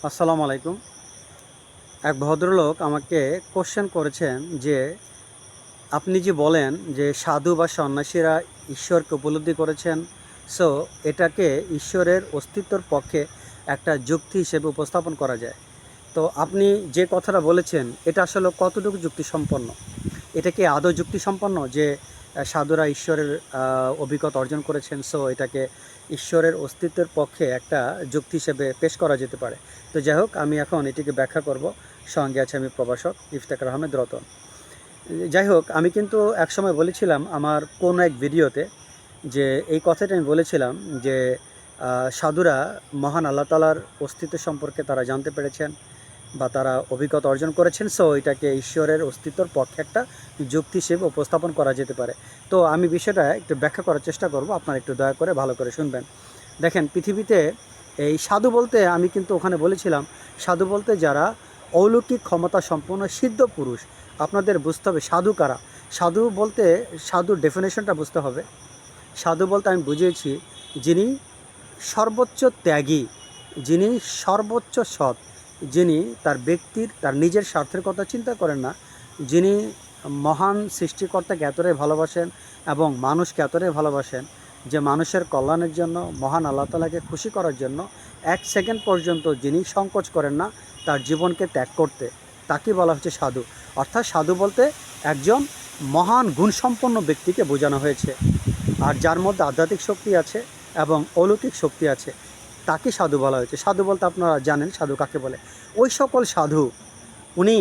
আসসালামু আলাইকুম। এক ভদ্রলোক আমাকে কোশ্চেন করেছেন যে আপনি যে বলেন যে সাধু বা সন্ন্যাসীরা ঈশ্বরকে উপলব্ধি করেছেন, সো এটাকে ঈশ্বরের অস্তিত্বর পক্ষে একটা যুক্তি হিসেবে উপস্থাপন করা যায়। তো আপনি যে কথাটা বলেছেন এটা আসলে কতটুকু যুক্তিসম্পন্ন? এটা কি আদৌ যুক্তিসম্পন্ন যে সাধুরা ঈশ্বরের অভিজ্ঞতা অর্জন করেছেন, সো এটাকে ঈশ্বরের অস্তিত্বের পক্ষে একটা যুক্তি হিসেবে পেশ করা যেতে পারে? তো যাই হোক, আমি এখন এটিকে ব্যাখ্যা করব। সঙ্গে আছে আমি প্রভাষক ইফতেখার আহমেদ রতন। যাই হোক, আমি কিন্তু একসময় বলেছিলাম আমার কোনো এক ভিডিওতে যে এই কথাটা আমি বলেছিলাম যে সাধুরা মহান আল্লাহ তাআলার অস্তিত্ব সম্পর্কে তারা জানতে পেরেছেন বা তারা অভিজ্ঞতা অর্জন করেছেন, সো এটাকে ঈশ্বরের অস্তিত্বর পক্ষে একটা যুক্তি হিসেবে উপস্থাপন করা যেতে পারে। তো আমি বিষয়টা একটু ব্যাখ্যা করার চেষ্টা করব, আপনারা একটু দয়া করে ভালো করে শুনবেন। দেখেন, পৃথিবীতে এই সাধু বলতে আমি কিন্তু ওখানে বলেছিলাম সাধু বলতে যারা অলৌকিক ক্ষমতা সম্পন্ন সিদ্ধ পুরুষ। আপনাদের বুঝতে হবে সাধু কারা। সাধু বলতে সাধুর ডেফিনেশনটা বুঝতে হবে। সাধু বলতে আমি বুঝিয়েছি যিনি সর্বোচ্চ ত্যাগী, যিনি সর্বোচ্চ সৎ, যিনি তার ব্যক্তির তার নিজের স্বার্থের কথা চিন্তা করেন না, যিনি মহান সৃষ্টিকর্তাকে এতটাই ভালোবাসেন এবং মানুষকে এতটাই ভালোবাসেন যে মানুষের কল্যাণের জন্য, মহান আল্লাহ তাআলাকে খুশি করার জন্য এক সেকেন্ড পর্যন্ত যিনি সংকোচ করেন না তার জীবনকে ত্যাগ করতে, তাকে বলা হচ্ছে সাধু। অর্থাৎ সাধু বলতে একজন মহান গুণসম্পন্ন ব্যক্তিকে বোঝানো হয়েছে, আর যার মধ্যে আধ্যাত্মিক শক্তি আছে এবং অলৌকিক শক্তি আছে, তাকে সাধু বলা হয়েছে। সাধু বলতে আপনারা জানেন সাধু কাকে বলে। ওই সকল সাধু, উনি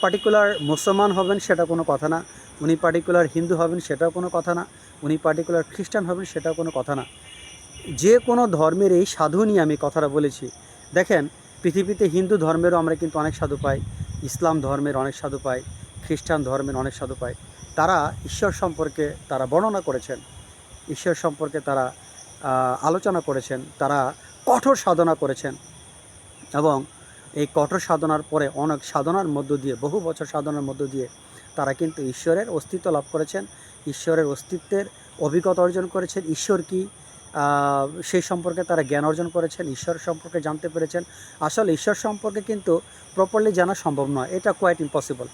পার্টিকুলার মুসলমান হবেন সেটা কোনো কথা না, উনি পার্টিকুলার হিন্দু হবেন সেটাও কোনো কথা না, উনি পার্টিকুলার খ্রিস্টান হবেন সেটাও কোনো কথা না। যে কোনো ধর্মের এই সাধু নিয়ে আমি কথাটা বলেছি। দেখেন, পৃথিবীতে হিন্দু ধর্মেরও আমরা কিন্তু অনেক সাধু পাই, ইসলাম ধর্মের অনেক সাধু পাই, খ্রিস্টান ধর্মের অনেক সাধু পাই। তারা ঈশ্বর সম্পর্কে তারা বর্ণনা করেছেন, ঈশ্বর সম্পর্কে তারা আলোচনা করেছেন, তারা কঠোর সাধনা করেছেন এবং এই কঠোর সাধনার পরে অনেক সাধনার মধ্য দিয়ে, বহু বছর সাধনার মধ্য দিয়ে তারা কিন্তু ঈশ্বরের অস্তিত্ব লাভ করেছেন, ঈশ্বরের অস্তিত্বের অভিজ্ঞতা অর্জন করেছেন। ঈশ্বর কী সেই সম্পর্কে তারা জ্ঞান অর্জন করেছেন, ঈশ্বর সম্পর্কে জানতে পেরেছেন। আসলে ঈশ্বর সম্পর্কে কিন্তু প্রপারলি জানা সম্ভব নয়, এটা কোয়াইট ইম্পসিবল।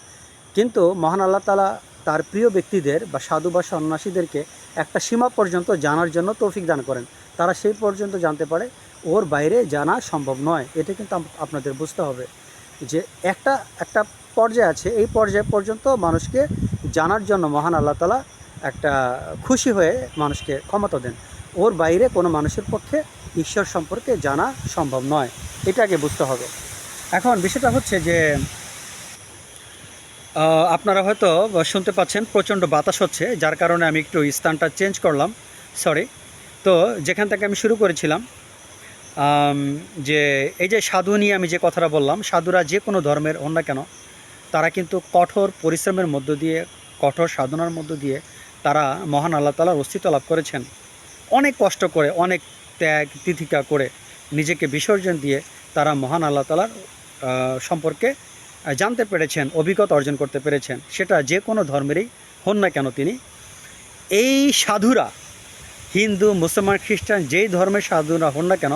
কিন্তু মহান আল্লাহ তাআলা তার প্রিয় ব্যক্তিদের বা সাধু বা সন্ন্যাসীদেরকে একটা সীমা পর্যন্ত জানার জন্য তৌফিক দান করেন, তারা সেই পর্যন্ত জানতে পারে, ওর বাইরে জানা সম্ভব নয়। এটা কিন্তু আপনাদের বুঝতে হবে যে একটা একটা পর্যায়ে আছে, এই পর্যায় পর্যন্ত মানুষকে জানার জন্য মহান আল্লাহ তাআলা একটা খুশি হয়ে মানুষকে ক্ষমতা দেন, ওর বাইরে কোনো মানুষের পক্ষে ঈশ্বর সম্পর্কে জানা সম্ভব নয়, এটাকে বুঝতে হবে। এখন বিষয়টা হচ্ছে যে আপনারা হয়তো শুনতে পাচ্ছেন প্রচণ্ড বাতাস হচ্ছে, যার কারণে আমি একটু স্থানটা চেঞ্জ করলাম, সরি। তো যেখান থেকে আমি শুরু করেছিলাম যে এই যে সাধু নিয়ে আমি যে কথাটা বললাম, সাধুরা যে কোনো ধর্মের হন না কেন তারা কিন্তু কঠোর পরিশ্রমের মধ্য দিয়ে, কঠোর সাধনার মধ্য দিয়ে তারা মহান আল্লাহ তাআলার অস্তিত্ব লাভ করেছেন। অনেক কষ্ট করে, অনেক ত্যাগ তিতিক্ষা করে, নিজেকে বিসর্জন দিয়ে তারা মহান আল্লাহ তাআলার সম্পর্কে জানতে পেরেছেন, অভিজ্ঞতা অর্জন করতে পেরেছেন, সেটা যে কোনো ধর্মেরই হন না কেন তিনি। এই সাধুরা হিন্দু, মুসলমান, খ্রিস্টান যেই ধর্মের সাধুরা হন না কেন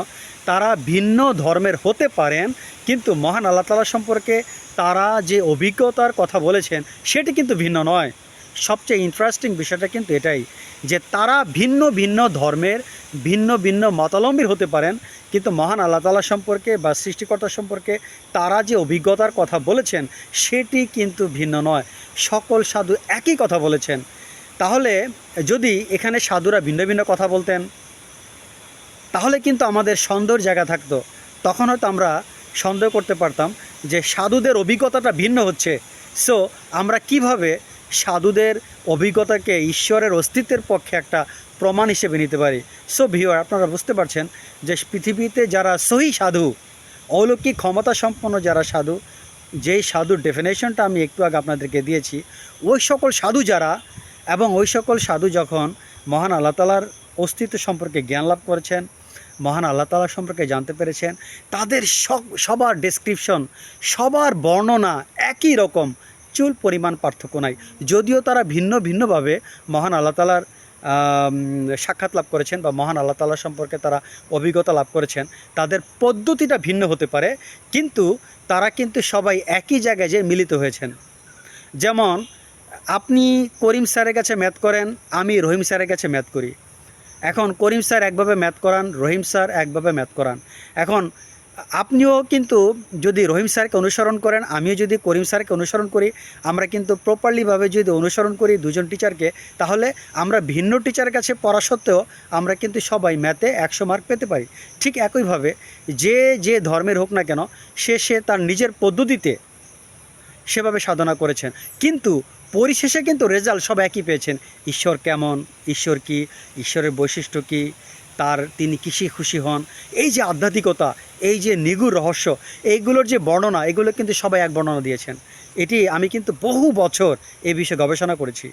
তারা ভিন্ন ধর্মের হতে পারেন, কিন্তু মহান আল্লাহ তাআলা সম্পর্কে তারা যে অভিজ্ঞতার কথা বলেছেন সেটি কিন্তু ভিন্ন নয়। সবচেয়ে ইন্টারেস্টিং বিষয়টা কিন্তু এটাই যে তারা ভিন্ন ভিন্ন ধর্মের, ভিন্ন ভিন্ন মতাবলম্বীর হতে পারেন, কিন্তু মহান আল্লাহ তাআলা সম্পর্কে বা সৃষ্টিকর্তা সম্পর্কে তারা যে অভিজ্ঞতার কথা বলেছেন সেটি কিন্তু ভিন্ন নয়। সকল সাধু একই কথা বলেছেন। তাহলে যদি এখানে সাধুরা ভিন্ন ভিন্ন কথা বলতেন তাহলে কিন্তু আমাদের সন্দেহের জায়গা থাকতো। তখন হয়তো আমরা সন্দেহ করতে পারতাম যে সাধুদের অভিজ্ঞতাটা ভিন্ন হচ্ছে, সো আমরা কিভাবে সাধুদের অভিজ্ঞতাকে ঈশ্বরের অস্তিত্বের পক্ষে একটা প্রমাণ হিসেবে নিতে পারি। সো ভিউয়ার, আপনারা বুঝতে পারছেন যে পৃথিবীতে যারা সহি সাধু, অলৌকিক ক্ষমতা সম্পন্ন যারা সাধু, যেই সাধুর ডেফিনেশনটা আমি একটু আগে আপনাদেরকে দিয়েছি, ওই সকল সাধু যারা, এবং ওই সকল সাধু যখন মহান আল্লাহ তাআলার অস্তিত্ব সম্পর্কে জ্ঞান লাভ করেছেন, মহান আল্লাহ তাআলা সম্পর্কে জানতে পেরেছেন, তাদের সবার ডেসক্রিপশন, সবার বর্ণনা একই রকম, চুল পরিমাণ পার্থক্য নাই। যদিও তারা ভিন্ন ভিন্নভাবে মহান আল্লাহ তাআলার সাক্ষাৎ লাভ করেছেন বা মহান আল্লাহ তাআলা সম্পর্কে তারা অভিজ্ঞতা লাভ করেছেন, তাদের পদ্ধতিটা ভিন্ন হতে পারে, কিন্তু তারা কিন্তু সবাই একই জায়গায় যে মিলিত হয়েছেন। যেমন আপনি করিম স্যারের কাছে ম্যাথ করেন, আমি রহিম স্যারের কাছে ম্যাথ করি। এখন করিম স্যার একভাবে ম্যাথ করান, রহিম স্যার একভাবে ম্যাথ করান। এখন আপনিও কিন্তু যদি রহিম স্যারকে অনুসরণ করেন, আমিও যদি করিম স্যারকে অনুসরণ করি, আমরা কিন্তু প্রপারলিভাবে যদি অনুসরণ করি দুজন টিচারকে, তাহলে আমরা ভিন্ন টিচারের কাছে পড়া সত্ত্বেও আমরা কিন্তু সবাই ম্যাথে 100 মার্ক পেতে পারি। ঠিক একইভাবে যে যে ধর্মের হোক না কেন, সে তার নিজের পদ্ধতিতে সেভাবে সাধনা করেছেন, কিন্তু পরিশেষে কিন্তু রেজাল্ট সব একই পেয়েছেন। ঈশ্বর কেমন, ঈশ্বর কি, ঈশ্বরের বৈশিষ্ট্য কী, তিনি কিসে খুশি হন, এই যে আধ্যাত্মিকতা, এই যে নিগূঢ় রহস্য, এইগুলোর যে বর্ণনা, এগুলো কিন্তু সবাই এক বর্ণনা দিয়েছেন। এটি আমি কিন্তু বহু বছর এই বিষয়ে গবেষণা করেছি।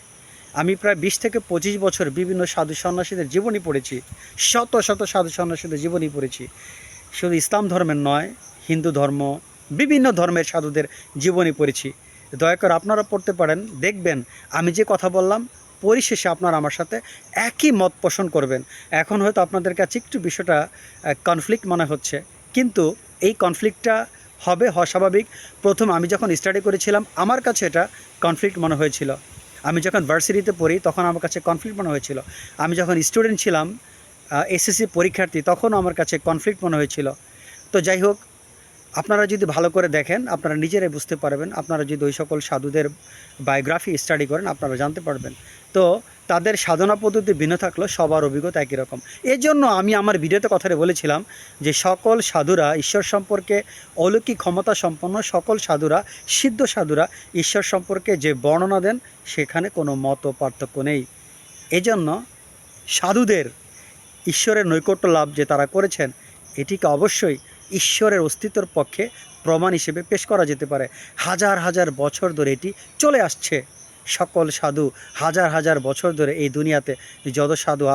আমি প্রায় 20 থেকে 25 বছর বিভিন্ন সাধু সন্ন্যাসীদের জীবনী পড়েছি, শত শত সাধু সন্ন্যাসীদের জীবনী পড়েছি। শুধু ইসলাম ধর্মের নয়, হিন্দু ধর্ম, বিভিন্ন ধর্মের সাধুদের জীবনী পড়েছি। দয়া করে আপনারা পড়তে পারেন, দেখবেন আমি যে কথা বললাম পরিশেষে আপনারা আমার সাথে একই মত পোষণ করবেন। এখন হয়তো আপনাদের কাছে একটু বিষয়টা কনফ্লিক্ট মনে হচ্ছে, কিন্তু এই কনফ্লিক্টটা হওয়া স্বাভাবিক। প্রথম আমি যখন স্টাডি করেছিলাম আমার কাছে এটা কনফ্লিক্ট মনে হয়েছিল। আমি যখন ভার্সিটিতে পড়ি তখন আমার কাছে কনফ্লিক্ট মনে হয়েছিল। আমি যখন স্টুডেন্ট ছিলাম, এসএসসি পরীক্ষার্থী, তখনও আমার কাছে কনফ্লিক্ট মনে হয়েছিল। তো যাই হোক, আপনারা যদি ভালো করে দেখেন আপনারা নিজেরাই বুঝতে পারবেন। আপনারা যদি ওই সকল সাধুদের বায়োগ্রাফি স্টাডি করেন আপনারা জানতে পারবেন। তো তাদের সাধনা পদ্ধতি ভিন্ন থাকলেও সবার অভিজ্ঞতা একই রকম। এই জন্য আমি আমার ভিডিওতে কথাটা বলেছিলাম যে সকল সাধুরা ঈশ্বর সম্পর্কে, অলৌকিক ক্ষমতা সম্পন্ন সকল সাধুরা, সিদ্ধ সাধুরা ঈশ্বর সম্পর্কে যে বর্ণনা দেন সেখানে কোনো মত পার্থক্য নেই। এজন্য সাধুদের ঈশ্বরের নৈকট্য লাভ যে তারা করেছেন, এটিকে অবশ্যই ঈশ্বরের অস্তিত্বের পক্ষে প্রমাণ হিসেবে পেশ করা যেতে পারে। হাজার হাজার বছর ধরে এটি চলে আসছে। সকল সাধু হাজার হাজার বছর ধরে এই দুনিয়াতে যত সাধু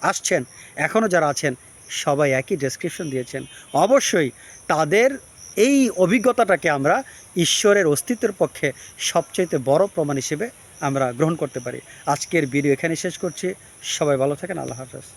আসছেন, এখনও যারা আছেন, সবাই একই ডেসক্রিপশন দিয়েছেন। অবশ্যই তাদের এই অভিজ্ঞতাটাকে আমরা ঈশ্বরের অস্তিত্বের পক্ষে সবচাইতে বড় প্রমাণ হিসেবে আমরা গ্রহণ করতে পারি। আজকের ভিডিও এখানে শেষ করছি। সবাই ভালো থাকেন। আল্লাহ হাফেজ।